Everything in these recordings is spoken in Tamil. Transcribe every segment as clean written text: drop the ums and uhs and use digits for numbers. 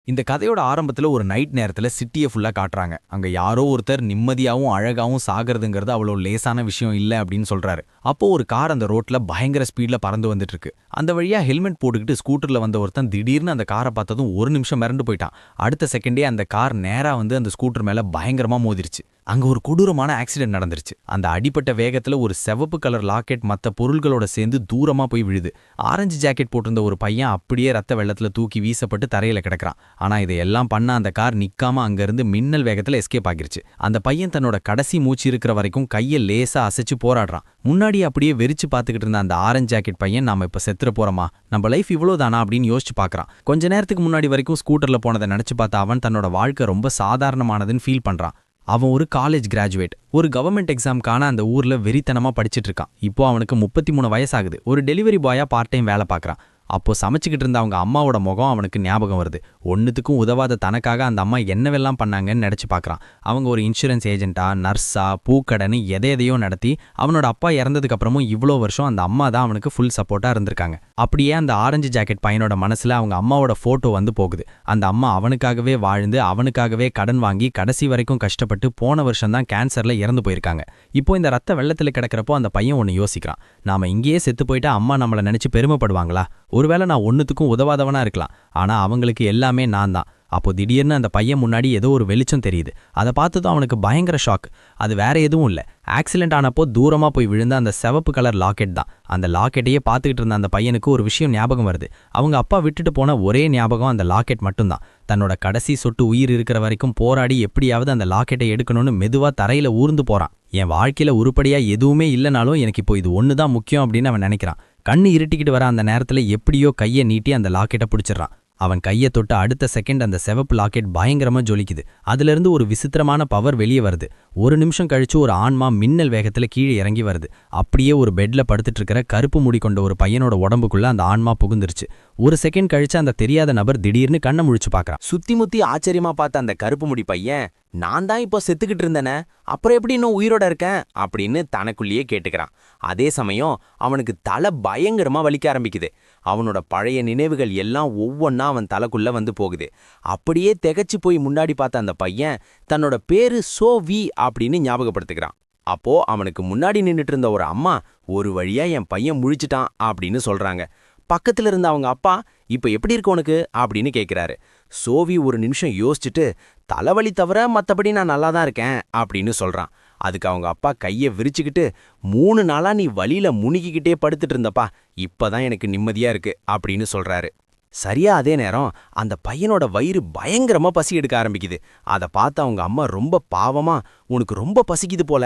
இந்த கதையோட ஆரம்பத்துல ஒரு நைட் நேரத்துல சிட்டியை ஃபுல்லா காட்டுறாங்க. அங்க யாரோ ஒருத்தர் நிம்மதியாவும் அழகாவும் சாகிறதுங்கிறது அவ்வளோ லேசான விஷயம் இல்ல அப்படின்னு சொல்றாரு. அப்போ ஒரு கார் அந்த ரோட்ல பயங்கர ஸ்பீட்ல பறந்து வந்துட்டு இருக்கு. அந்த வழியா ஹெல்மெட் போட்டுக்கிட்டு ஸ்கூட்டர்ல வந்த ஒருத்தன் திடீர்னு அந்த காரை பார்த்ததும் ஒரு நிமிஷம் மிரண்டு போயிட்டான். அடுத்த செகண்டே அந்த கார் நேரா வந்து அந்த ஸ்கூட்டர் மேல பயங்கரமா மோதிருச்சு. அங்க ஒரு கொடூரமான ஆக்சிடென்ட் நடந்துருச்சு. அந்த அடிப்பட்ட வேகத்துல ஒரு சிவப்பு கலர் லாக்கெட் மத்த பொருள்களோட சேர்ந்து தூரமா போய் விழுது. ஆரஞ்சு ஜாக்கெட் போட்டிருந்த ஒரு பையன் அப்படியே ரத்த வெள்ளத்துல தூக்கி வீசப்பட்டு தரையில கிடக்குறான். ஆனா இதையெல்லாம் பண்ண அந்த கார் நிக்காம அங்கிருந்து மின்னல் வேகத்துல எஸ்கேப் ஆகிருச்சு. அந்த பையன் தன்னோட கடைசி மூச்சு இருக்கிற வரைக்கும் கையை லேசா அசைச்சு போராடுறான். முன்னாடி அப்படியே வெறிச்சு பார்த்துக்கிட்டு இருந்த அந்த ஆரஞ்சு ஜாக்கெட் பையன் நாம இப்ப செத்துற போறோமா, நம்ம லைஃப் இவ்வளவுதானா அப்படின்னு யோசிச்சு பார்க்கறான். கொஞ்ச நேரத்துக்கு முன்னாடி வரைக்கும் ஸ்கூட்டர்ல போனதை நினைச்சு பார்த்த அவன் தன்னோட வாழ்க்கை ரொம்ப சாதாரணமானதுன்னு ஃபீல் பண்றான். அவன் ஒரு காலேஜ் கிராஜுவேட். ஒரு கவர்மெண்ட் எக்ஸாம்க்கான அந்த ஊர்ல வெறித்தனமா படிச்சிட்டு இருக்கான். இப்போ அவனுக்கு 33 வயசாகுது. ஒரு டெலிவரி பாயா பார்ட் டைம் வேலை பார்க்கறான். அப்போ சமைச்சுக்கிட்டு இருந்த அவங்க அம்மாவோட முகம் அவனுக்கு ஞாபகம் வருது. ஒன்னுத்துக்கும் உதவாத தனக்காக அந்த அம்மா என்னவெல்லாம் பண்ணாங்கன்னு நினைச்சு பார்க்கறான். அவங்க ஒரு இன்சூரன்ஸ் ஏஜென்ட்டா, நர்ஸா, பூக்கடைன்னு எதையோ நடத்தி அவனோட அப்பா இறந்ததுக்கு அப்புறமும் இவ்வளோ வருஷம் அந்த அம்மா தான் அவனுக்கு ஃபுல் சப்போர்ட்டா இருந்திருக்காங்க. அப்படியே அந்த ஆரஞ்சு ஜாக்கெட் பையனோட மனசுல அவங்க அம்மாவோட போட்டோ வந்து போகுது. அந்த அம்மா அவனுக்காகவே வாழ்ந்து அவனுக்காகவே கடன் வாங்கி கடைசி வரைக்கும் கஷ்டப்பட்டு போன வருஷம் தான் கேன்சர்ல இறந்து போயிருக்காங்க. இப்போ இந்த ரத்த வெள்ளத்துல கிடக்கிறப்போ அந்த பையன் ஒன்று யோசிக்கிறான். நாம இங்கேயே செத்து போயிட்டா அம்மா நம்மளை நினைச்சு பெருமைப்படுவாங்களா? ஒருவேளை நான் ஒன்னுத்துக்கும் உதவாதவனா இருக்கலாம். ஆனா அவங்களுக்கு எல்லாமே நான் தான். அப்போ திடீர்னு அந்த பையன் முன்னாடி ஏதோ ஒரு வெளிச்சம் தெரியுது. அதை பார்த்ததும் அவனுக்கு பயங்கர ஷாக். அது வேற எதுவும் இல்லை, ஆக்சிடென்ட் ஆனப்போ தூரமா போய் விழுந்த அந்த சிவப்பு கலர் லாக்கெட் தான். அந்த லாக்கெட்டையே பார்த்துக்கிட்டு இருந்த அந்த பையனுக்கு ஒரு விஷயம் ஞாபகம் வருது. அவங்க அப்பா விட்டுட்டு போன ஒரே ஞாபகம் அந்த லாக்கெட் மட்டும்தான். தன்னோட கடைசி சொட்டு உயிர் இருக்கிற வரைக்கும் போராடி எப்படியாவது அந்த லாக்கெட்டை எடுக்கணும்னு மெதுவா தரையில ஊர்ந்து போறான். என் வாழ்க்கையில உருப்படியா எதுவுமே இல்லைனாலும் எனக்கு இப்போ இது ஒன்று தான் முக்கியம் அப்படின்னு அவன் நினைக்கிறான். கண்ணு இருட்டிக்கிட்டு வர அந்த நேரத்துல எப்படியோ கையை நீட்டி அந்த லாக்கெட்டை பிடிச்சிடறான். அவன் கையை தொட்ட அடுத்த செகண்ட் அந்த சிவப்பு லாக்கெட் பயங்கரமா ஜொலிக்குது. அதிலிருந்து ஒரு விசித்திரமான பவர் வெளியே வருது. ஒரு நிமிஷம் கழிச்சு ஒரு ஆன்மா மின்னல் வேகத்துல கீழே இறங்கி வருது. அப்படியே ஒரு பெட்ல படுத்துட்டு இருக்கிற கருப்பு முடி கொண்ட ஒரு பையனோட உடம்புக்குள்ள அந்த ஆன்மா புகுந்துருச்சு. ஒரு செகண்ட் கழிச்சு அந்த தெரியாத நபர் திடீர்னு கண்ணை முழிச்சு பார்க்கறான். சுத்தி முத்தி ஆச்சரியமா பார்த்த அந்த கருப்பு முடி பையன், நான் தான் இப்போ செத்துக்கிட்டு இருந்தேனே, அப்புறம் எப்படி இன்னும் உயிரோட இருக்கேன் அப்படின்னு தனக்குள்ளேயே கேட்டுக்கிறான். அதே சமயம் அவனுக்கு தலை பயங்கரமா வலிக்க ஆரம்பிக்குது. அவனோட பழைய நினைவுகள் எல்லாம் ஒவ்வொன்னா அவன் தலைக்குள்ள வந்து போகுது. அப்படியே திகைச்சு போய் முன்னாடி பார்த்த அந்த பையன் தன்னோட பேரு சோவி அப்படின்னு ஞாபகப்படுத்துகிறான். அப்போ அவனுக்கு முன்னாடி நின்னுட்டு இருந்த ஒரு அம்மா, ஒரு வழியா என் பையன் முழிச்சிட்டான் அப்படின்னு சொல்றாங்க. பக்கத்துல இருந்த அவங்க அப்பா, இப்ப எப்படி இருக்கு உனக்கு அப்படின்னு கேட்கிறாரு. சோவி ஒரு நிமிஷம் யோசிச்சுட்டு, தலைவலி தவிர மத்தபடி நான் நல்லா தான் இருக்கேன் அப்படின்னு சொல்றான். அதுக்கு அவங்க அப்பா கையை விரிச்சுக்கிட்டு, 3 நாளா நீ வலியில முணுகிக்கிட்டே படுத்துட்டு இருந்தப்பா, இப்பதான் எனக்கு நிம்மதியா இருக்கு அப்படின்னு சொல்றாரு. சரியா அதே நேரம் அந்த பையனோட வயிறு பயங்கரமா பசி எடுக்க ஆரம்பிக்குது. அதை பார்த்து அவங்க அம்மா ரொம்ப பாவமா, உனக்கு ரொம்ப பசிக்குது போல,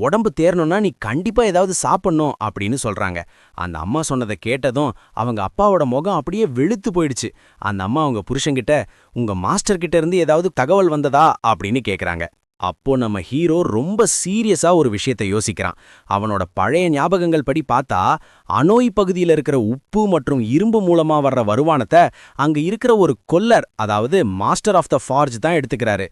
உடம்பு தேரணும்னா நீ கண்டிப்பா ஏதாவது சாப்பிடணும் அப்படின்னு சொல்றாங்க. அந்த அம்மா சொன்னதை கேட்டதும் அவங்க அப்பாவோட முகம் அப்படியே வெளுத்து போயிடுச்சு. அந்த அம்மா அவங்க புருஷன்கிட்ட, உங்க மாஸ்டர் கிட்ட இருந்து ஏதாவது தகவல் வந்ததா அப்படின்னு கேக்குறாங்க. அப்போ நம்ம ஹீரோ ரொம்ப சீரியஸா ஒரு விஷயத்தை யோசிக்கிறான். அவனோட பழைய ஞாபகங்கள் படி பார்த்தா, அனோய் பகுதியில் இருக்கிற உப்பு மற்றும் இரும்பு மூலமா வர்ற வருமானத்தை அங்க இருக்கிற ஒரு கொல்லர், அதாவது மாஸ்டர் ஆஃப் த ஃபார்ஜ் தான் எடுத்துக்கிறாரு.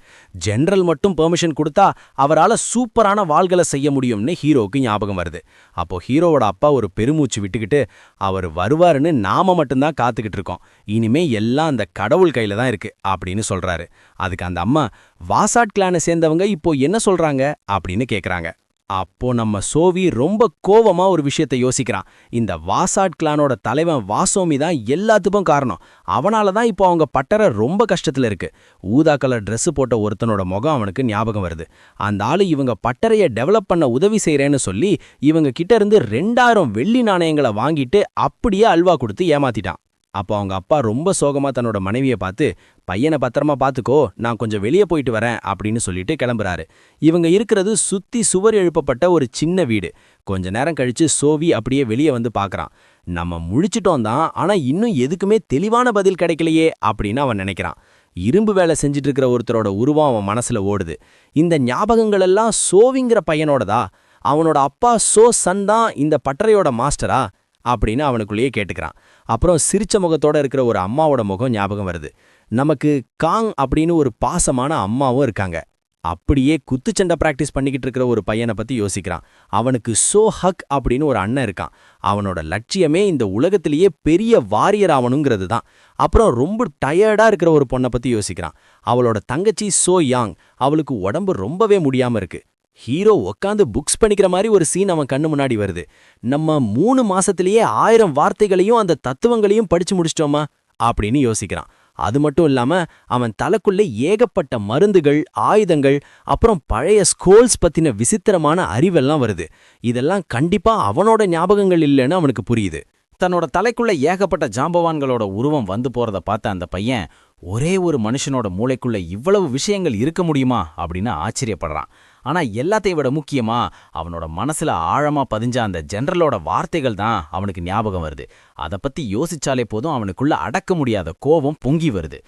ஜெனரல் மட்டும் பெர்மிஷன் கொடுத்தா அவரால் சூப்பரான வாள்களை செய்ய முடியும்னு ஹீரோவுக்கு ஞாபகம் வருது. அப்போ ஹீரோவோட அப்பா ஒரு பெருமூச்சு விட்டுக்கிட்டு, அவர் வருவாருன்னு நாம மட்டும்தான் காத்துக்கிட்டு இருக்கோம், இனிமே எல்லாம் அந்த கடவுள் கையில தான் இருக்கு அப்படின்னு சொல்றாரு. அதுக்கு அந்த அம்மா, வாசாட் கிளானை சேர்ந்தவங்க இப்போ என்ன சொல்றாங்க அப்படின்னு கேக்குறாங்க. அப்போ நம்ம சோவி ரொம்ப கோவமா ஒரு விஷயத்தை யோசிக்கிறான். இந்த வாசாட் கிளானோட தலைவன் வாசோமி தான் எல்லாத்துக்கும் காரணம். அவனால தான் இப்போ அவங்க பட்டறை ரொம்ப கஷ்டத்துல இருக்கு. ஊதா கலர் ட்ரெஸ் போட்ட ஒருத்தனோட முகம் அவனுக்கு ஞாபகம் வருது. அந்த ஆளு இவங்க பட்டறையை டெவலப் பண்ண உதவி செய்யறேன்னு சொல்லி இவங்க கிட்ட இருந்து 2000 வெள்ளி நாணயங்களை வாங்கிட்டு அப்படியே அல்வா கொடுத்து ஏமாத்திட்டான். அப்போ அவங்க அப்பா ரொம்ப சோகமா தன்னோட மனைவியை பார்த்து, பையனை பத்திரமா பார்த்துக்கோ, நான் கொஞ்சம் வெளியே போயிட்டு வரேன் அப்படின்னு சொல்லிட்டு கிளம்புறாரு. இவங்க இருக்கிறது சுத்தி சுவர் எழுப்பப்பட்ட ஒரு சின்ன வீடு. கொஞ்ச நேரம் கழிச்சு சோவி அப்படியே வெளியே வந்து பார்க்கறான். நம்ம முழிச்சிட்டோம் தான், ஆனா இன்னும் எதுக்குமே தெளிவான பதில் கிடைக்கலையே அப்படின்னு அவன் நினைக்கிறான். இரும்பு வேலை செஞ்சுட்டு இருக்கிற ஒருத்தரோட உருவம் அவன் மனசுல ஓடுது. இந்த ஞாபகங்கள் எல்லாம் சோவிங்கிற பையனோடதா? அவனோட அப்பா சோ சன் தான் இந்த பட்டறையோட மாஸ்டரா அப்படின்னு அவனுக்குள்ளேயே கேட்டுக்கிறான். அப்புறம் சிரிச்ச முகத்தோட இருக்கிற ஒரு அம்மாவோட முகம் ஞாபகம் வருது. நமக்கு காங் அப்படின்னு ஒரு பாசமான அம்மாவும் இருக்காங்க. அப்படியே குத்துச்சண்டை பிராக்டிஸ் பண்ணிக்கிட்டு இருக்கிற ஒரு பையனை பத்தி யோசிக்கிறான். அவனுக்கு சோ ஹக் அப்படின்னு ஒரு அண்ணன் இருக்கான். அவனோட லட்சியமே இந்த உலகத்திலேயே பெரிய வாரியர் ஆவணுங்கிறது தான். அப்புறம் ரொம்ப டயர்டா இருக்கிற ஒரு பொண்ணை பத்தி யோசிக்கிறான். அவளோட தங்கச்சி சோ யாங். அவளுக்கு உடம்பு ரொம்பவே முடியாம இருக்கு. ஹீரோ உக்காந்து புக்ஸ் பண்ணிக்கிற மாதிரி ஒரு சீன் அவன் கண்ணு முன்னாடி வருது. நம்ம 3 மாசத்திலேயே 1000 வார்த்தைகளையும் அந்த தத்துவங்களையும் படிச்சு முடிச்சிட்டோமா அப்படின்னு யோசிக்கிறான். அது மட்டும் இல்லாம அவன் தலைக்குள்ள ஏகப்பட்ட மருந்துகள், ஆயுதங்கள், அப்புறம் பழைய ஸ்கோல்ஸ் பத்தின விசித்திரமான அறிவெல்லாம் வருது. இதெல்லாம் கண்டிப்பா அவனோட ஞாபகங்கள் இல்லைன்னு அவனுக்கு புரியுது. தன்னோட தலைக்குள்ள ஏகப்பட்ட ஜாம்பவான்களோட உருவம் வந்து போறத பார்த்த அந்த பையன் ஒரே ஒரு மனுஷனோட மூளைக்குள்ள இவ்வளவு விஷயங்கள் இருக்க முடியுமா அப்படின்னு ஆச்சரியப்படுறான். ஆனா எல்லாத்தையும் விட முக்கியமா அவனோட மனசுல ஆழமா பதிஞ்ச அந்த ஜெனரலோட வார்த்தைகள் தான் அவனுக்கு ஞாபகம் வருது. அதை பத்தி யோசிச்சாலே போதும் அவனுக்குள்ள அடக்க முடியாத கோபம் பொங்கி வருது.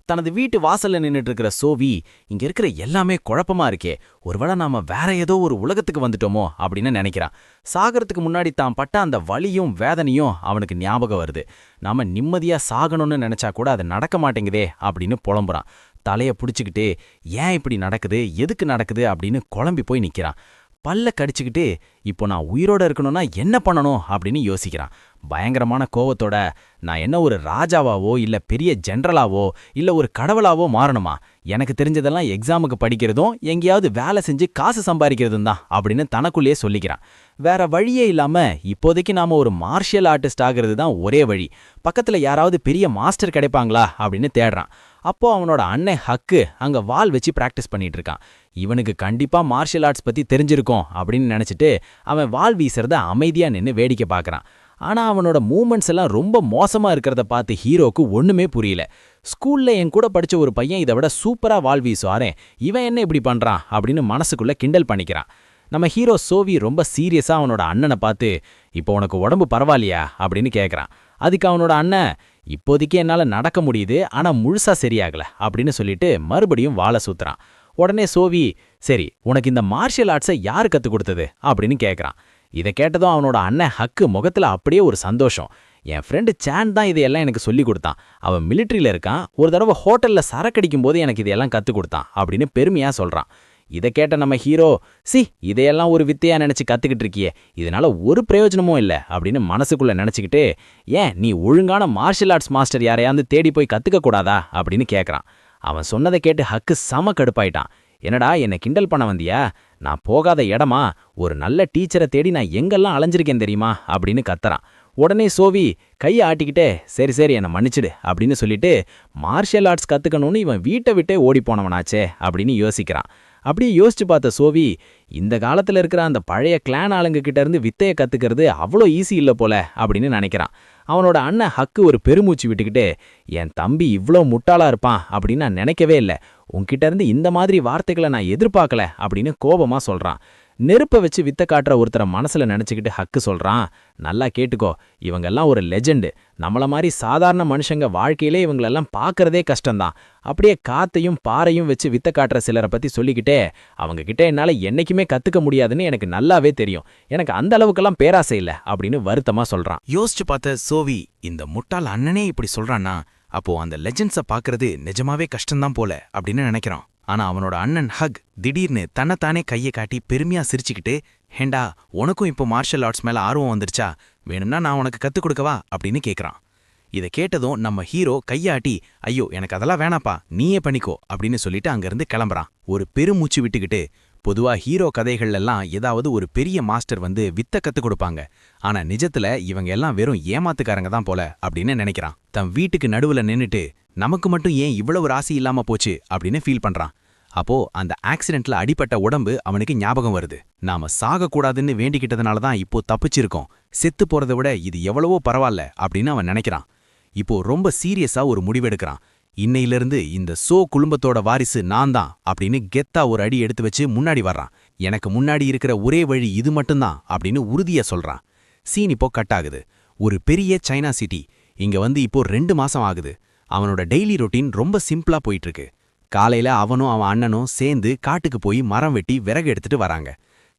தனது வீட்டு வாசல்ல நின்னுட்டு இருக்கிற சோவி, இங்க இருக்கிற எல்லாமே குழப்பமா இருக்கே, ஒருவேளை நாம வேற ஏதோ ஒரு உலகத்துக்கு வந்துட்டோமோ அப்படின்னு நினைக்கிறான். சாகறதுக்கு முன்னாடி தான் பட்ட அந்த வலியும் வேதனையும் அவனுக்கு ஞாபகம் வருது. நாம நிம்மதியா சாகணும்னு நினைச்சா கூட அது நடக்க மாட்டேங்குதே அப்படின்னு புலம்புறான். தலைய புடிச்சுக்கிட்டு ஏன் இப்படி நடக்குது, எதுக்கு நடக்குது அப்படின்னு குழம்பி போய் நிக்கிறான். பல்ல கடிச்சுக்கிட்டு இப்போ நான் உயிரோட இருக்கணும்னா என்ன பண்ணணும் அப்படின்னு யோசிக்கிறான். பயங்கரமான கோவத்தோட, நான் என்ன ஒரு ராஜாவாவோ இல்ல பெரிய ஜெனரலாவோ இல்ல ஒரு கடவுளாவோ மாறணுமா? எனக்கு தெரிஞ்சதெல்லாம் எக்ஸாமுக்கு படிக்கிறதும் எங்கேயாவது வேலை செஞ்சு காசு சம்பாதிக்கிறதும் தான் அப்படின்னு தனக்குள்ளேயே சொல்லிக்கிறான். வேற வழியே இல்லாம இப்போதைக்கு நாம ஒரு மார்ஷியல் ஆர்டிஸ்ட் ஆகிறது தான் ஒரே வழி. பக்கத்துல யாராவது பெரிய மாஸ்டர் கிடைப்பாங்களா அப்படின்னு தேடுறான். அப்போ அவனோட அண்ணன் ஹக்கு அங்க வாள் வச்சு பிராக்டிஸ் பண்ணிட்டு இருக்கான். இவனுக்கு கண்டிப்பா மார்ஷியல் ஆர்ட்ஸ் பத்தி தெரிஞ்சிருக்கும் அப்படின்னு நினைச்சிட்டு அவன் வாள் வீசுறத அமைதியா நின்னு வேடிக்கை பார்க்கறான். ஆனா அவனோட மூமெண்ட்ஸ் எல்லாம் ரொம்ப மோசமா இருக்கிறத பார்த்து ஹீரோக்கு ஒண்ணுமே புரியல. ஸ்கூல்ல என் கூட படிச்ச ஒரு பையன் இதை விட சூப்பரா வாள் வீசுவாரே, இவன் என்ன இப்படி பண்றான் அப்படின்னு மனசுக்குள்ள கிண்டல் பண்ணிக்கிறான். நம்ம ஹீரோ சோவி ரொம்ப சீரியஸா அவனோட அண்ணனை பார்த்து, இப்போ உனக்கு உடம்பு பரவாயில்லையா அப்படின்னு கேட்கறான். அதுக்கு அவனோட அண்ணன், இப்போதைக்கு என்னால நடக்க முடியுது, ஆனா முழுசா சரியாகல அப்படின்னு சொல்லிட்டு மறுபடியும் வாளை சுத்துறான். உடனே சோவி, சரி உனக்கு இந்த மார்ஷியல் ஆர்ட்ஸை யாரு கத்து கொடுத்தது அப்படின்னு கேட்கறான். இதை கேட்டதும் அவனோட அண்ணன் ஹக்கு முகத்துல அப்படியே ஒரு சந்தோஷம். என் ஃப்ரெண்டு சான் தான் இதையெல்லாம் எனக்கு சொல்லி கொடுத்தான். அவன் மிலிட்ரியில இருக்கான், ஒரு தடவை ஹோட்டல்ல சரக்கடிக்கும் போது எனக்கு இதையெல்லாம் கத்து கொடுத்தான் அப்படின்னு பெருமையா சொல்றான். இதை கேட்ட நம்ம ஹீரோ, இதையெல்லாம் ஒரு வித்தையா நினைச்சு கத்துக்கிட்டு இருக்கியே, இதனால ஒரு பிரயோஜனமும் இல்லை அப்படின்னு மனசுக்குள்ள நினைச்சுக்கிட்டு, ஏன் நீ ஒழுங்கான மார்ஷியல் ஆர்ட்ஸ் மாஸ்டர் யாரையாவது தேடி போய் கத்துக்க கூடாதா அப்படின்னு கேட்கறான். அவன் சொன்னதை கேட்டு ஹக்கு செம கடுப்பாயிட்டான். என்னடா என்ன கிண்டல் பண்ண வந்தியா? நான் போகாத இடமா, ஒரு நல்ல டீச்சரை தேடி நான் எங்கெல்லாம் அலைஞ்சிருக்கேன் தெரியுமா அப்படின்னு கத்துறான். உடனே சோவி கையை ஆட்டிக்கிட்டே, சரி சரி என்னை மன்னிச்சிடு அப்படின்னு சொல்லிட்டு மார்ஷியல் ஆர்ட்ஸ் கத்துக்கணும்னு இவன் வீட்டை விட்டே ஓடி போனவனாச்சே அப்படின்னு யோசிக்கிறான். அப்படியே யோசிச்சு பார்த்த சோவி, இந்த காலத்துல இருக்கிற அந்த பழைய கிளான் ஆளுங்க கிட்ட இருந்து வித்தையை கத்துக்கிறது அவ்வளோ ஈஸி இல்லை போல அப்படின்னு நினைக்கிறான். அவனோட அண்ணன் ஹக்கு ஒரு பெருமூச்சு விட்டுக்கிட்டு, என் தம்பி இவ்வளோ முட்டாளா இருப்பான் அப்படின்னு நான் நினைக்கவே இல்லை, உன்கிட்ட இருந்து இந்த மாதிரி வார்த்தைகளை நான் எதிர்பார்க்கல அப்படின்னு கோபமா சொல்றான். நெருப்பை வச்சு வித்த காட்டுற ஒருத்தரை மனசுல நினைச்சுக்கிட்டு ஹக்கு சொல்றான், நல்லா கேட்டுக்கோ, இவங்கெல்லாம் ஒரு லெஜெண்டு. நம்மள மாதிரி சாதாரண மனுஷங்க வாழ்க்கையிலே இவங்களெல்லாம் பார்க்கறதே கஷ்டம்தான். அப்படியே காத்தையும் பாறையும் வச்சு வித்த காட்டுற சிலரை பத்தி சொல்லிக்கிட்டே, அவங்க கிட்ட என்னால என்னைக்குமே கத்துக்க முடியாதுன்னு எனக்கு நல்லாவே தெரியும், எனக்கு அந்த அளவுக்கெல்லாம் பேராசை இல்லை அப்படின்னு வருத்தமா சொல்றான். யோசிச்சு பார்த்த சோவி, இந்த முட்டாள் அண்ணனே இப்படி சொல்றான்னா அப்போ அந்த லெஜெண்ட்ஸை பார்க்கறது நிஜமாவே கஷ்டம்தான் போல அப்படின்னு நினைக்கிறான். ஆனா அவனோட அண்ணன் ஹக் திடீர்னு தன்னைத்தானே கையை காட்டி பெருமையா சிரிச்சுக்கிட்டு, ஹேண்டா உனக்கும் இப்போ மார்ஷல் ஆர்ட்ஸ் மேல ஆர்வம் வந்துருச்சா, வேணும்னா நான் உனக்கு கத்துக் கொடுக்கவா அப்படின்னு கேட்கறான். இதை கேட்டதும் நம்ம ஹீரோ கையாட்டி, ஐயோ எனக்கு அதெல்லாம் வேணாப்பா, நீயே பண்ணிக்கோ அப்படின்னு சொல்லிட்டு அங்கிருந்து கிளம்புறான். ஒரு பெருமூச்சு விட்டுக்கிட்டு, பொதுவா ஹீரோ கதைகள்லாம் ஏதாவது ஒரு பெரிய மாஸ்டர் வந்து வித்த கத்துக் கொடுப்பாங்க, ஆனா நிஜத்துல இவங்க எல்லாம் வெறும் ஏமாத்துக்காரங்க தான் போல அப்படின்னு நினைக்கிறான். தன் வீட்டுக்கு நடுவுல நின்னுட்டு, நமக்கு மட்டும் ஏன் இவ்வளவு ராசி இல்லாம போச்சு அப்படின்னு ஃபீல் பண்றான். அப்போ அந்த ஆக்சிடென்ட்ல அடிபட்ட உடம்பு அவனுக்கு ஞாபகம் வருது. நாம சாகக்கூடாதுன்னு வேண்டிக்கிட்டதுனால தான் இப்போ தப்பிச்சிருக்கோம், செத்து போறதை விட இது எவ்வளவோ பரவாயில்ல அப்படின்னு அவன் நினைக்கிறான். இப்போ ரொம்ப சீரியஸா ஒரு முடிவெடுக்கிறான். இன்னையிலிருந்து இந்த சோ குடும்பத்தோட வாரிசு நான் தான் அப்படின்னு கெத்தா ஒரு அடி எடுத்து வச்சு முன்னாடி வர்றான். எனக்கு முன்னாடி இருக்கிற ஒரே வழி இது மட்டும்தான் அப்படின்னு உறுதியா சொல்றான். சீன் இப்போ கட் ஆகுது. ஒரு பெரிய சைனா சிட்டி. இங்க வந்து இப்போ 2 மாசம் ஆகுது. அவனோட டெய்லி ரொட்டீன் ரொம்ப சிம்பிளா போயிட்டு இருக்கு. காலையில அவனும் அவன் அண்ணனும் சேர்ந்து காட்டுக்கு போய் மரம் வெட்டி விறகு எடுத்துட்டு வராங்க.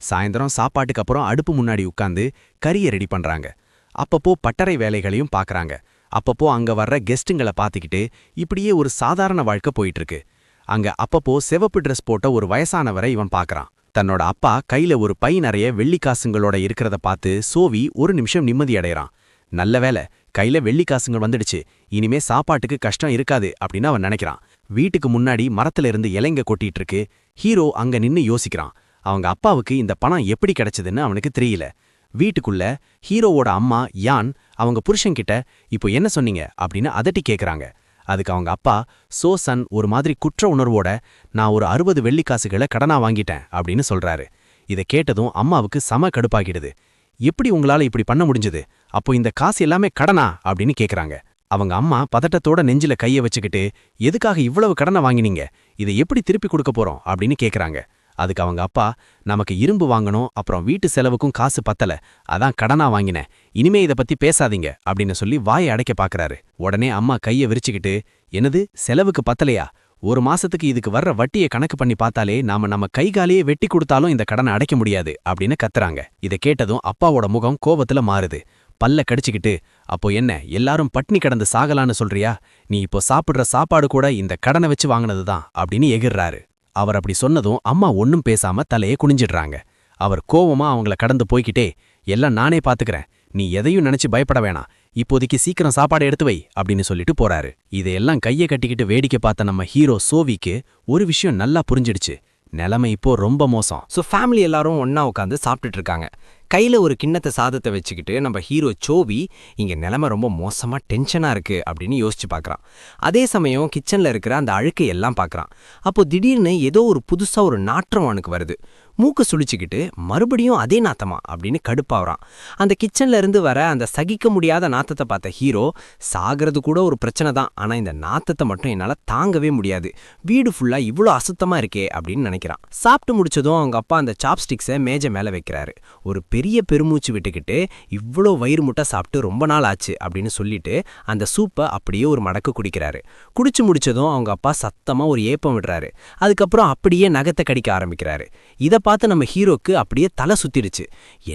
சாயந்தரம் சாப்பாட்டுக்கு அப்புறம் அடுப்பு முன்னாடி உட்கார்ந்து கறியை ரெடி பண்றாங்க. அப்பப்போ பட்டறை வேலைகளையும் பார்க்கறாங்க. அப்பப்போ அங்க வர்ற கெஸ்ட்டுங்களை பார்த்துக்கிட்டு இப்படியே ஒரு சாதாரண வாழ்க்கை போயிட்டு இருக்கு. அங்க அப்பப்போ சிவப்பு ட்ரெஸ் போட்ட ஒரு வயசானவரை இவன் பார்க்கறான். தன்னோட அப்பா கையில ஒரு பை நிறைய வெள்ளிக்காசுங்களோட இருக்கிறத பார்த்து சோவி ஒரு நிமிஷம் நிம்மதி அடையறான். நல்ல வேளை, கையில வெள்ளிக்காசுங்க வந்துடுச்சு, இனிமே சாப்பாட்டுக்கு கஷ்டம் இருக்காது அப்படின்னு அவன் நினைக்கிறான். வீட்டுக்கு முன்னாடி மரத்துல இருந்து இலைங்க கொட்டிட்டு இருக்கு. ஹீரோ அங்க நின்னு யோசிக்கிறான். அவங்க அப்பாவுக்கு இந்த பணம் எப்படி கிடைச்சதுன்னு அவனுக்கு தெரியல. வீட்டுக்குள்ள ஹீரோவோட அம்மா யான் அவங்க புருஷன்கிட்ட இப்போ என்ன சொன்னீங்க அப்படின்னு அதட்டி கேக்குறாங்க. அதுக்கு அவங்க அப்பா சோசன் ஒரு மாதிரி குற்ற உணர்வோட நான் ஒரு 60 வெள்ளிக்காசுகளை கடனா வாங்கிட்டேன் அப்படின்னு சொல்றாரு. இதை கேட்டதும் அம்மாவுக்கு செம கடுப்பாகிடுது. எப்படி உங்களால இப்படி பண்ண முடிஞ்சது? அப்போ இந்த காசு எல்லாமே கடனா அப்படின்னு கேக்குறாங்க. அவங்க அம்மா பதட்டத்தோட நெஞ்சில கைய வச்சுக்கிட்டு எதுக்காக இவ்வளவு கடனை வாங்கினீங்க, இதை எப்படி திருப்பி கொடுக்க போறோம் அப்படின்னு கேக்குறாங்க. அதுக்கு அவங்க அப்பா நமக்கு இரும்பு வாங்கணும், அப்புறம் வீட்டு செலவுக்கும் காசு பத்தல, அதான் கடனா வாங்கினேன், இனிமே இதை பத்தி பேசாதீங்க அப்படின்னு சொல்லி வாயை அடைக்க பாக்குறாரு. உடனே அம்மா கைய விரிச்சுக்கிட்டு என்னது செலவுக்கு பத்தலையா, ஒரு மாசத்துக்கு இதுக்கு வர்ற வட்டியை கணக்கு பண்ணி பார்த்தாலே நம்ம கைகாலையே வெட்டி கொடுத்தாலும் இந்த கடனை அடைக்க முடியாது அப்படின்னு கத்துறாங்க. இதை கேட்டதும் அப்பாவோட முகம் கோபத்துல மாறுது. பல்ல கடிச்சுக்கிட்டு அப்போ என்ன எல்லாரும் பட்னி கடந்து சாகலான்னு சொல்றியா, நீ இப்போ சாப்பிடுற சாப்பாடு கூட இந்த கடனை வச்சு வாங்கினதுதான் அப்படின்னு எகிர்றாரு. அவர் அப்படி சொன்னதும் அம்மா ஒன்னும் பேசாம தலையே குனிஞ்சிடுறாங்க. அவர் கோவமா அவங்கள கடந்து போய்கிட்டே எல்லாம் நானே பாத்துக்கிறேன், நீ எதையும் நினைச்சு பயப்பட வேணாம், இப்போதைக்கு சீக்கிரம் சாப்பாடு எடுத்து வை அப்படின்னு சொல்லிட்டு போறாரு. இதையெல்லாம் கையை கட்டிக்கிட்டு வேடிக்கை பார்த்த நம்ம ஹீரோ சோவிக்கு ஒரு விஷயம் நல்லா புரிஞ்சிடுச்சு. நிலைமை இப்போ ரொம்ப மோசம். ஸோ ஃபேமிலி எல்லாரும் ஒன்றா உட்காந்து சாப்பிட்டுட்டு இருக்காங்க. கையில் ஒரு கிண்ணத்தை சாதத்தை வச்சுக்கிட்டு நம்ம ஹீரோ சோவி இங்கே நிலைமை ரொம்ப மோசமாக டென்ஷனாக இருக்குது அப்படின்னு யோசிச்சு பார்க்குறான். அதே சமயம் கிச்சனில் இருக்கிற அந்த அழுக்கை எல்லாம் பார்க்குறான். அப்போது திடீர்னு ஏதோ ஒரு புதுசாக ஒரு நாற்றம் அவனுக்கு வருது. மூக்கு சுழிச்சுக்கிட்டு மறுபடியும் அதே நாத்தமா அப்படின்னு கடுப்பாகிறான். அந்த கிச்சன்ல இருந்து வர அந்த சகிக்க முடியாத நாத்தத்தை பார்த்த ஹீரோ சாகிறது கூட ஒரு பிரச்சனை தான், ஆனால் இந்த நாத்தத்தை மட்டும் என்னால் தாங்கவே முடியாது, வீடு ஃபுல்லாக இவ்வளோ அசுத்தமாக இருக்கே அப்படின்னு நினைக்கிறான். சாப்பிட்டு முடிச்சதும் அவங்க அப்பா அந்த சாப்ஸ்டிக்ஸை மேஜை மேலே வைக்கிறாரு. ஒரு பெரிய பெருமூச்சு விட்டுக்கிட்டு இவ்வளோ வயிறு முட்டை சாப்பிட்டு ரொம்ப நாள் ஆச்சு அப்படின்னு சொல்லிட்டு அந்த சூப்பை அப்படியே ஒரு மடக்கு குடிக்கிறாரு. குடிச்சு முடிச்சதும் அவங்க அப்பா சத்தமாக ஒரு ஏப்பம் விடுறாரு. அதுக்கப்புறம் அப்படியே நகத்தை கடிக்க ஆரம்பிக்கிறாரு. இதை பார்த்து நம்ம ஹீரோக்கு அப்படியே தலை சுத்திடுச்சு.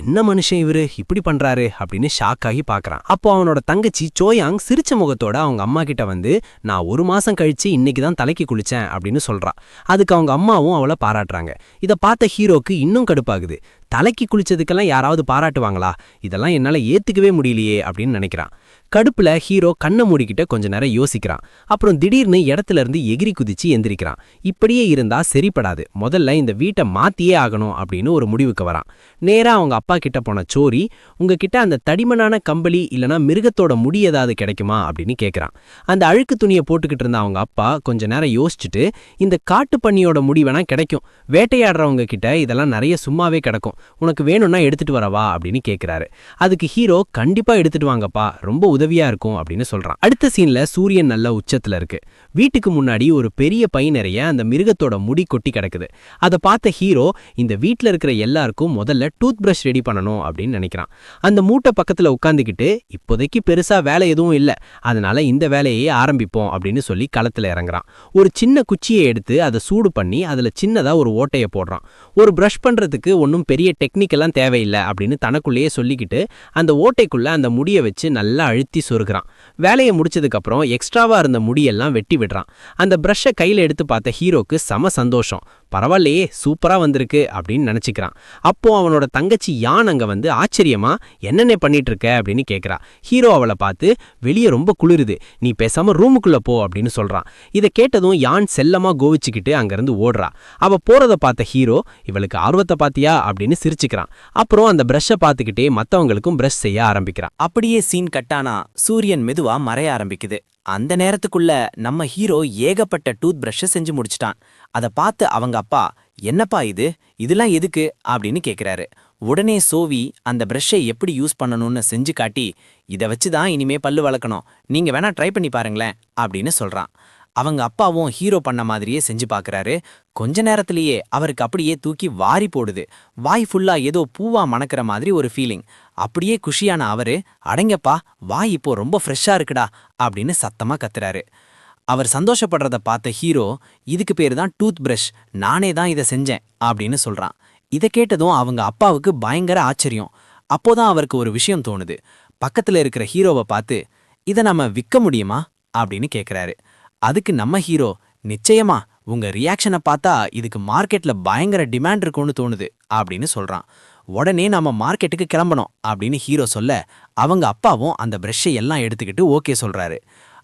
என்ன மனுஷன் இவரு இப்படி பண்றாரு அப்படின்னு ஷாக் ஆகி பார்க்கறான். அப்போ அவனோட தங்கச்சி சோயாங் சிரிச்ச முகத்தோட அவங்க அம்மா கிட்ட வந்து நான் 1 மாசம் கழிச்சு இன்னைக்கு தான் தலைக்கு குளிச்சேன் அப்படின்னு சொல்றா. அதுக்கு அவங்க அம்மாவும் அவளை பாராட்டுறாங்க. இதை பார்த்த ஹீரோக்கு இன்னும் கடுப்பாகுது. தலைக்கு குளிச்சதுக்கெல்லாம் யாராவது பாராட்டுவாங்களா, இதெல்லாம் என்னால ஏத்துக்கவே முடியலையே அப்படின்னு நினைக்கிறான். கடுப்புல ஹீரோ கண்ணை மூடிக்கிட்ட கொஞ்ச நேரம் யோசிக்கிறான். அப்புறம் திடீர்னு இடத்துல இருந்து எகிரி குதிச்சு எந்திரிக்கிறான். இப்படியே இருந்தா சரிப்படாது, முதல்ல இந்த வீட்டை மாத்தியே ஆகணும் அப்படின்னு ஒரு முடிவுக்கு வரான். நேரா அவங்க அப்பா கிட்ட போன சோரி உங்ககிட்ட அந்த தடிமனான கம்பளி இல்லனா மிருகத்தோட முடி ஏதாவது கிடைக்குமா அப்படின்னு கேட்கறான். அந்த அழுக்கு துணியை போட்டுக்கிட்டு இருந்த அவங்க அப்பா கொஞ்ச நேரம் யோசிச்சுட்டு இந்த காட்டு பன்னியோட முடி வேணா கிடைக்கும், வேட்டையாடுறவங்க கிட்ட இதெல்லாம் நிறைய சும்மாவே கிடக்கும், உனக்கு வேணும்னா எடுத்துட்டு வரவா அப்படின்னு கேட்கிறாரு. அதுக்கு ஹீரோ கண்டிப்பா எடுத்துட்டு வாங்கப்பா, ரொம்ப உதவியா இருக்கும் அப்படின்னு சொல்றான். அடுத்த சீன்ல சூரியன் நல்ல உச்சத்துல இருக்கு. வீட்டுக்கு முன்னாடி ஒரு பெரிய பை நிறைய அந்த மிருகத்தோட முடி கொட்டி கிடக்குது. அதை பார்த்த ஹீரோ இந்த வீட்டுல இருக்கிற எல்லாருக்கும் முதல்ல டூத் பிரஷ் ரெடி பண்ணணும் அப்படின்னு நினைக்கிறான். அந்த மூட்டை பக்கத்துல உட்காந்துக்கிட்டு இப்போதைக்கு பெருசா வேலை எதுவும் இல்லை, அதனால இந்த வேலையே ஆரம்பிப்போம் அப்படின்னு சொல்லி களத்துல இறங்குறான். ஒரு சின்ன குச்சியை எடுத்து அதை சூடு பண்ணி அதுல சின்னதா ஒரு ஓட்டைய போடுறான். ஒரு பிரஷ் பண்றதுக்கு ஒன்றும் பெரிய டெக்னிக்கெல்லாம் தேவையில்லை அப்படின்னு தனக்குள்ளேயே சொல்லிக்கிட்டு அந்த ஓட்டைக்குள்ள அந்த முடியை வச்சு நல்லா அழுத்தி சொருகிறான். வேலையை முடிச்சதுக்கப்புறம் எக்ஸ்ட்ராவா இருந்த முடியெல்லாம் வெட்டி விடுறான். அந்த பிரஷ்ஷை கையில் எடுத்து பார்த்த ஹீரோக்கு செம சந்தோஷம். பரவாயில்லையே சூப்பரா வந்திருக்கு அப்படின்னு நினைச்சுக்கிறான். அப்போ அவனோட தங்கச்சி யான் அங்க வந்து ஆச்சரியமா என்னென்ன பண்ணிட்டு இருக்க அப்படின்னு கேட்கிறா. ஹீரோ அவளை பார்த்து வெளியே ரொம்ப குளிருது, நீ பேசாம ரூமுக்குள்ள போ அப்படின்னு சொல்றான். இதை கேட்டதும் யான் செல்லமா கோவிச்சுக்கிட்டு அங்கிருந்து ஓடுறா. அவ போறதை பார்த்த ஹீரோ இவளுக்கு ஆர்வத்தை பாத்தியா அப்படின்னு சிரிச்சுக்கிறான். அப்புறம் அந்த பிரஷ்ஷை பார்த்துக்கிட்டே மற்றவங்களுக்கும் பிரஷ் செய்ய ஆரம்பிக்கிறான். அப்படியே சீன் கட்டானா சூரியன் மெதுவா மறைய ஆரம்பிக்குது. அந்த நேரத்துக்குள்ள நம்ம ஹீரோ ஏகப்பட்ட டூத் பிரஷ் செஞ்சு முடிச்சிட்டான். அதை பார்த்து அவங்க அப்பா என்னப்பா இதெல்லாம் எதுக்கு அப்படின்னு கேட்குறாரு. உடனே சோவி அந்த பிரஷ்ஷை எப்படி யூஸ் பண்ணணும்னு செஞ்சு காட்டி இதை வச்சு தான் இனிமே பல்லு வளர்க்கணும், நீங்க வேணா ட்ரை பண்ணி பாருங்களேன் அப்படின்னு சொல்றான். அவங்க அப்பாவும் ஹீரோ பண்ண மாதிரியே செஞ்சு பார்க்கறாரு. கொஞ்ச நேரத்திலேயே அவருக்கு அப்படியே தூக்கி வாரி போடுது. வாய் ஃபுல்லா ஏதோ பூவா மணக்கிற மாதிரி ஒரு ஃபீலிங். அப்படியே குஷியான அவரு அடங்கப்பா வாய் இப்போ ரொம்ப ஃப்ரெஷ்ஷா இருக்குடா அப்படின்னு சத்தமா கத்துறாரு. அவர் சந்தோஷப்படுறத பார்த்த ஹீரோ இதுக்கு பேரு தான் டூத் பிரஷ், நானே தான் இதை செஞ்சேன் அப்படின்னு சொல்றான். இதை கேட்டதும் அவங்க அப்பாவுக்கு பயங்கர ஆச்சரியம். அப்போதான் அவருக்கு ஒரு விஷயம் தோணுது. பக்கத்துல இருக்கிற ஹீரோவை பார்த்து இதை நம்ம விற்க முடியுமா அப்படின்னு கேட்குறாரு. அதுக்கு நம்ம ஹீரோ நிச்சயமா உங்க ரியாக்ஷனை பார்த்தா இதுக்கு மார்க்கெட்ல பயங்கர டிமாண்ட் இருக்கும்னு தோணுது அப்படின்னு சொல்றான். உடனே நாம மார்க்கெட்டுக்கு கிளம்பணும் அப்படின்னு ஹீரோ சொல்ல அவங்க அப்பாவும் அந்த பிரஷ்ஷை எல்லாம் எடுத்துக்கிட்டு ஓகே சொல்றாரு.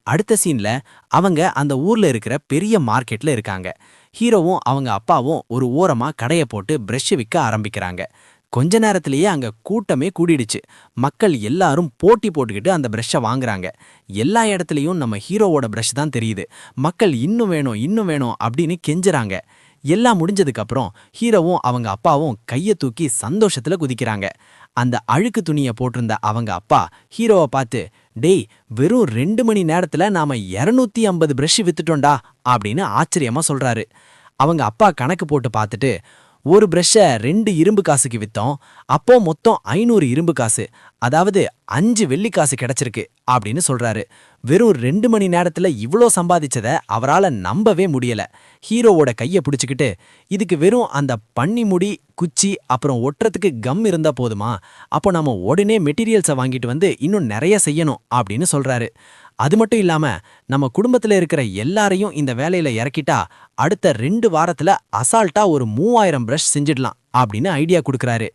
அடுத்த சீன்ல அவங்க அந்த ஊர்ல இருக்கிற பெரிய மார்க்கெட்ல இருக்காங்க. ஹீரோவும் அவங்க அப்பாவும் ஒரு ஓரமா கடைய போட்டு பிரஷ் விற்க ஆரம்பிக்கிறாங்க. கொஞ்ச நேரத்திலேயே அங்க கூட்டமே கூடிடுச்சு. மக்கள் எல்லாரும் போட்டி போட்டுக்கிட்டு அந்த பிரஷ்ஷை வாங்குறாங்க. எல்லா இடத்துலயும் நம்ம ஹீரோவோட பிரஷ் தான் தெரியுது. மக்கள் இன்னும் வேணும் அப்படின்னு கெஞ்சுறாங்க. எல்லாம் முடிஞ்சதுக்கு அப்புறம் ஹீரோவும் அவங்க அப்பாவும் கையை தூக்கி சந்தோஷத்துல குதிக்கிறாங்க. அந்த அழுக்கு துணியை போட்டிருந்த அவங்க அப்பா ஹீரோவை பார்த்து, டேய், வெறும் 2 மணி நேரத்துல நாம 250 பிரஷ் வித்துட்டோம்டா அப்படின்னு ஆச்சரியமா சொல்றாரு. அவங்க அப்பா கணக்கு போட்டு பார்த்துட்டு, ஒரு பிரஷ்ஷை 2 இரும்பு காசுக்கு வித்தோம், அப்போ மொத்தம் 500 இரும்பு காசு, அதாவது 5 வெள்ளி காசு கிடைச்சிருக்கு அப்படின்னு சொல்றாரு. வெறும் 2 மணி நேரத்துல இவ்ளோ சம்பாதிச்சத அவரால நம்பவே முடியல. ஹீரோவோட கையை பிடிச்சுக்கிட்டு, இதுக்கு வெறும் அந்த பன்னி முடி, குச்சி அப்புறம் ஒட்டுறதுக்கு கம் இருந்தா போதுமா? அப்போ நாம உடனே மெட்டீரியல்ஸை வாங்கிட்டு வந்து இன்னும் நிறைய செய்யணும் அப்படின்னு சொல்றாரு. அது மட்டும் இல்லாம நம்ம குடும்பத்துல இருக்கிற எல்லாரையும் இந்த வேலையில இறக்கிட்டா அடுத்த 2 வாரத்துல அசால்ட்டா ஒரு 3000 பிரஷ் செஞ்சிடலாம் அப்படின்னு ஐடியா கொடுக்கறாரு.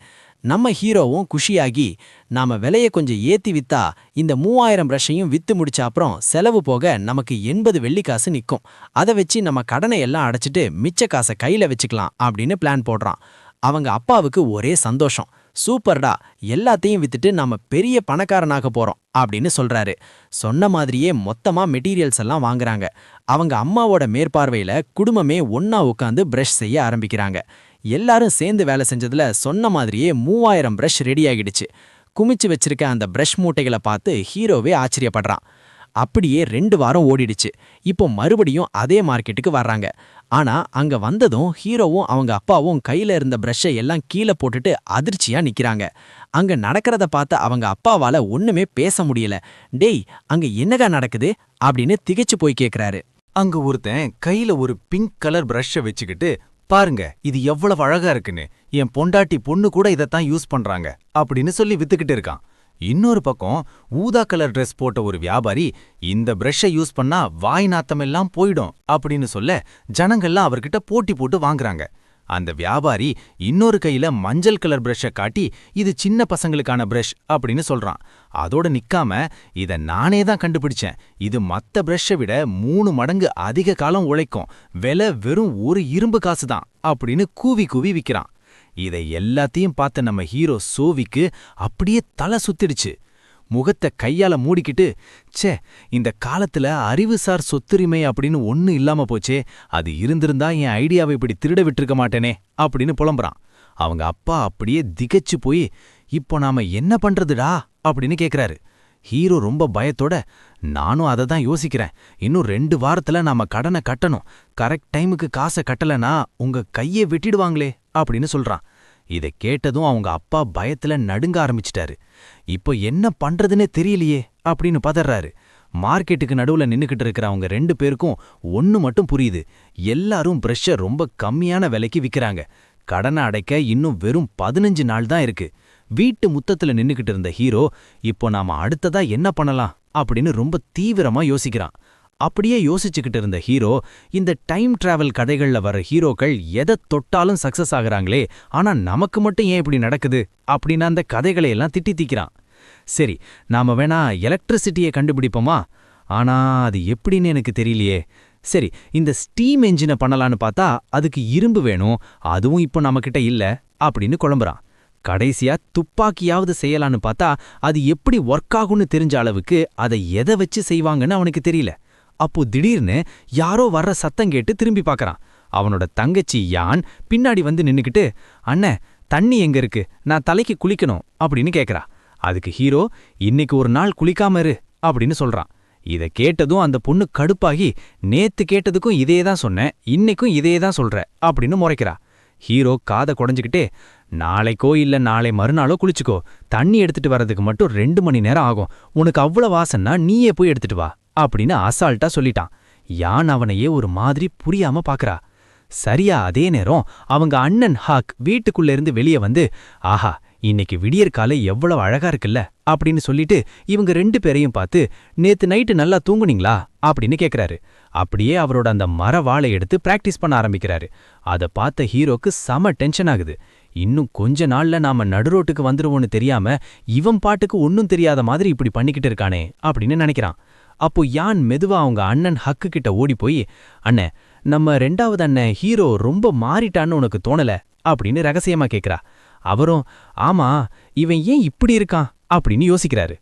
நம்ம ஹீரோவும் குஷியாகி, நாம விலையை கொஞ்சம் ஏத்தி வித்தா இந்த 3000 பிரஷ்ஷையும் வித்து முடிச்ச அப்புறம் செலவு போக நமக்கு 80 வெள்ளிக்காசு நிக்கும். அதை வச்சு நம்ம கடனை எல்லாம் அடைச்சிட்டு மிச்ச காசை கையில வச்சுக்கலாம் அப்படின்னு பிளான் போடுறான். அவங்க அப்பாவுக்கு ஒரே சந்தோஷம். சூப்பர்டா, எல்லாத்தையும் வித்துட்டு நாம பெரிய பணக்காரனாக போறோம் அப்படின்னு சொல்றாரு. சொன்ன மாதிரியே மொத்தமா மெட்டீரியல்ஸ் எல்லாம் வாங்குறாங்க. அவங்க அம்மாவோட மேற்பார்வையில குடும்பமே ஒன்னா உட்காந்து பிரஷ் செய்ய ஆரம்பிக்கிறாங்க. எல்லாரும் சேர்ந்து வேலை செஞ்சதுல சொன்ன மாதிரியே 3000 பிரஷ் ரெடி ஆகிடுச்சு. குமிச்சு வச்சிருக்க அந்த பிரஷ் மூட்டைகளை பார்த்து ஹீரோவே ஆச்சரியப்படுறான். அப்படியே 2 வாரம் ஓடிடுச்சு. இப்போ மறுபடியும் அதே மார்க்கெட்டுக்கு வர்றாங்க. ஆனா அங்க வந்ததும் ஹீரோவும் அவங்க அப்பாவும் கையில இருந்த பிரஷ்ஷை எல்லாம் கீழே போட்டுட்டு அதிர்ச்சியா நிக்கிறாங்க. அங்க நடக்கிறத பார்த்து அவங்க அப்பாவால ஒண்ணுமே பேச முடியல. டேய், அங்க என்னகா நடக்குது அப்படின்னு திகைச்சு போய் கேக்குறாரு. அங்க ஒருத்தன் கையில ஒரு பிங்க் கலர் பிரஷ்ஷை வச்சுக்கிட்டு, பாருங்க இது எவ்வளவு அழகா இருக்குன்னு, என் பொண்டாட்டி பொண்ணு கூட இதைத்தான் யூஸ் பண்றாங்க அப்படின்னு சொல்லி வித்துக்கிட்டு இருக்கான். இன்னொரு பக்கம் ஊதா கலர் ட்ரெஸ் போட்ட ஒரு வியாபாரி, இந்த பிரஷ்ஷை யூஸ் பண்ணா வாய் நாத்தமெல்லாம் போயிடும் அப்படின்னு சொல்ல ஜனங்கள்லாம் அவர்கிட்ட போட்டி போட்டு வாங்குறாங்க. அந்த வியாபாரி இன்னொரு கையில மஞ்சள் கலர் பிரஷ்ஷை காட்டி, இது சின்ன பசங்களுக்கான பிரஷ் அப்படின்னு சொல்றான். அதோட நிக்காம, இத நானே தான் கண்டுபிடிச்சேன், இது மத்த பிரஷ்ஷை விட 3 மடங்கு அதிக காலம் உழைக்கும், விலை வெறும் 1 இரும்பு காசு தான் அப்படின்னு கூவி கூவி விக்கிறான். இதை எல்லாத்தையும் பார்த்த நம்ம ஹீரோ சோவிக்கு அப்படியே தலை சுத்திடுச்சு. முகத்தை கையால மூடிக்கிட்டு, ச்சே, இந்த காலத்துல அறிவுசார் சொத்துரிமை அப்படின்னு ஒண்ணு இல்லாம போச்சே, அது இருந்திருந்தா என் ஐடியாவை இப்படி திருட விட்டுருக்க மாட்டேனே அப்படின்னு புலம்புறான். அவங்க அப்பா அப்படியே திகைச்சு போய், இப்போ நாம என்ன பண்றதுடா அப்படின்னு கேக்குறாரு. ஹீரோ ரொம்ப பயத்தோட, நானும் அதை தான் யோசிக்கிறேன், இன்னும் 2 வாரத்துல நாம கடனை கட்டணும், கரெக்ட் டைமுக்கு காசை கட்டலனா உங்க கையை வெட்டிடுவாங்களே அப்படின்னு சொல்றான். இதை கேட்டதும் அவங்க அப்பா பயத்துல நடுங்க ஆரம்பிச்சிட்டாரு. இப்போ என்ன பண்றதுன்னே தெரியலையே அப்படின்னு பதறாரு. மார்க்கெட்டுக்கு நடுவுல நின்னுக்கிட்டு இருக்கிற அவங்க 2 பேருக்கும் ஒன்னு மட்டும் புரியுது, எல்லாரும் பிரஷ்ஷை ரொம்ப கம்மியான விலைக்கு விக்கிறாங்க. கடனை அடைக்க இன்னும் வெறும் 15 நாள் தான் இருக்கு. வீட்டு முத்தத்துல நின்னுக்கிட்டு இருந்த ஹீரோ, இப்போ நாம அடுத்ததா என்ன பண்ணலாம் அப்படின்னு ரொம்ப தீவிரமா யோசிக்கிறான். அப்படியே யோசிச்சுக்கிட்டு இருந்த ஹீரோ, இந்த டைம் டிராவல் கதைகள்ல வர ஹீரோக்கள் எதை தொட்டாலும் சக்சஸ் ஆகுறாங்களே, ஆனா நமக்கு மட்டும் ஏன் இப்படி நடக்குது அப்படின்னு அந்த கதைகளையெல்லாம் திட்டி தீக்கிறான். சரி, நாம வேணா எலக்ட்ரிசிட்டியை கண்டுபிடிப்போமா? ஆனா அது எப்படின்னு எனக்கு தெரியலையே. சரி, இந்த ஸ்டீம் என்ஜினை பண்ணலான்னு பார்த்தா அதுக்கு இரும்பு வேணும், அதுவும் இப்போ நம்மகிட்ட இல்ல அப்படின்னு குழம்புறான். கடைசியா துப்பாக்கியாவது செய்யலான்னு பார்த்தா அது எப்படி ஒர்க் ஆகும்னு தெரிஞ்ச அளவுக்கு அதை எதை வச்சு செய்வாங்கன்னு அவனுக்கு தெரியல. அப்போ திடீர்னு யாரோ வர்ற சத்தம் கேட்டு திரும்பி பார்க்கறான். அவனோட தங்கச்சி யான் பின்னாடி வந்து நின்னுக்கிட்டு, அண்ணே, தண்ணி எங்க இருக்கு, நான் தலைக்கு குளிக்கணும் அப்படின்னு கேக்குறா. அதுக்கு ஹீரோ, இன்னைக்கு ஒரு நாள் குளிக்காம இரு அப்படின்னு சொல்றான். இதை கேட்டதும் அந்த பொண்ணு கடுப்பாகி, நேத்து கேட்டதுக்கும் இதே தான் சொன்னேன், இன்னைக்கும் இதே தான் சொல்ற அப்படின்னு முறைக்கிறா. ஹீரோ காதை குடைஞ்சுக்கிட்டே, நாளைக்கோ இல்ல நாளை மறுநாளோ குளிச்சுக்கோ, தண்ணி எடுத்துட்டு வர்றதுக்கு மட்டும் 2 மணி நேரம் ஆகும், உனக்கு அவ்வளவு வாசன்னா நீயே போய் எடுத்துட்டு வா அப்படின்னு அசால்ட்டா சொல்லிட்டான். யான் அவனையே ஒரு மாதிரி புரியாம பாக்குறா. சரியா அதே நேரம் அவங்க அண்ணன் ஹாக் வீட்டுக்குள்ள இருந்து வெளியே வந்து, ஆஹா, இன்னைக்கு விடியற்காலை எவ்வளவு அழகா இருக்குல்ல அப்படின்னு சொல்லிட்டு இவங்க 2 பேரையும் பார்த்து நேத்து நைட்டு நல்லா தூங்குனீங்களா அப்படின்னு கேக்குறாரு. அப்படியே அவரோட அந்த மர வாளை எடுத்து பிராக்டிஸ் பண்ண ஆரம்பிக்கிறாரு. அத பார்த்த ஹீரோக்கு செம டென்ஷன் ஆகுது. இன்னும் கொஞ்ச நாள்ல நாம நடுரோட்டுக்கு வந்துருவோன்னு தெரியாம இவன் பாட்டுக்கு ஒன்னும் தெரியாத மாதிரி இப்படி பண்ணிக்கிட்டு இருக்கானே அப்படின்னு நினைக்கிறான். அப்போ யான் மெதுவா அவங்க அண்ணன் ஹக்கு கிட்ட ஓடி போய், அண்ணே, நம்ம 2வது அண்ணன் ஹீரோ ரொம்ப மாறிட்டான்னு உனக்கு தோணல அப்படின்னு ரகசியமா கேக்குறா. அவரும், ஆமா, இவன் ஏன் இப்படி இருக்கான் அப்படின்னு யோசிக்கிறாரு.